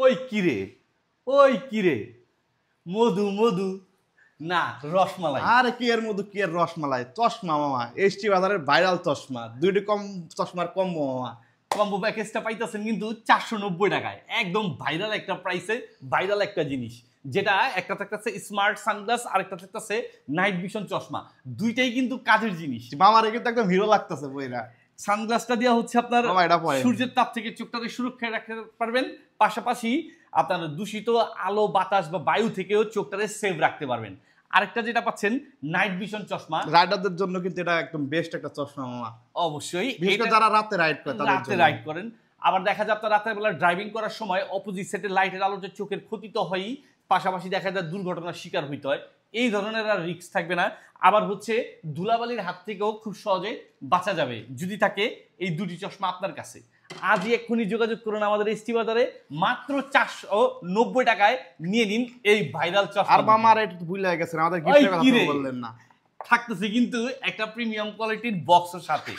ওই কিরে, ওই কিরে, মধু মধু না রসমালাই। আর কি এর মধ্যে কি এর রসমালাই, চশমা মামা, এসটি বাজারের ভাইরাল চশমা, দুইটি কম চশমার কম্বো মামা। কম্বো প্যাকেজটা পাইতেছেন কিন্তু 490 টাকায়, একদম ভাইরাল একটা প্রাইসে, ভাইরাল একটা জিনিস, যেটা একটা থাকতেছে স্মার্ট সানগ্লাস আর একটা থাকতেছে নাইট ভিশন চশমা, দুইটাই কিন্তু কাজের জিনিস। মামারে কিন্তু একদম হিরো লাগতেছে বইরা। সানগ্লাসটা দেওয়া হচ্ছে আপনার মামা এটা পরে সূর্যের তাপ থেকে চোখটাকে সুরক্ষায় রাখতে পারবেন, পাশাপাশি আপনার দূষিত আলো বাতাস বা বায়ু থেকেও চোখটাকে সেভ রাখতে পারবেন। আরেকটা যেটা পাচ্ছেন নাইট ভিশন চশমা, রাইডারদের জন্য কিন্তু এটা একদম বেস্ট একটা চশমা মামা, অবশ্যই বিশেষ করে যারা রাতে রাইড করে তাদের রাতে জন্য। রাইড করেন। আবার দেখা যায় আপনার রাতের বেলা ড্রাইভিং করার সময় অপোজিট সাইডে লাইটের আলোতে চোখের ক্ষতি তো হয়ই, পাশাপাশি দেখা যায় দুর্ঘটনার শিকার হইতে হয়, এই ধরনের আর রিস্ক থাকবে না। আবার হচ্ছে ধুলাবালির হাত থেকেও খুব সহজে বাঁচা যাবে যদি থাকে এই দুটি চশমা আপনার কাছে। আজই এক্ষুনি যোগাযোগ করুন আমাদের এসটি বাজারে, মাত্র 490 টাকায় নিয়ে নিন এই ভাইরাল চশমা। আর মামা আর এটা ভুলে গেছেন, আমাদের গিফটের কথা তো বললেন না। থাকতেছে কিন্তু একটা প্রিমিয়াম কোয়ালিটির বক্সের সাথে।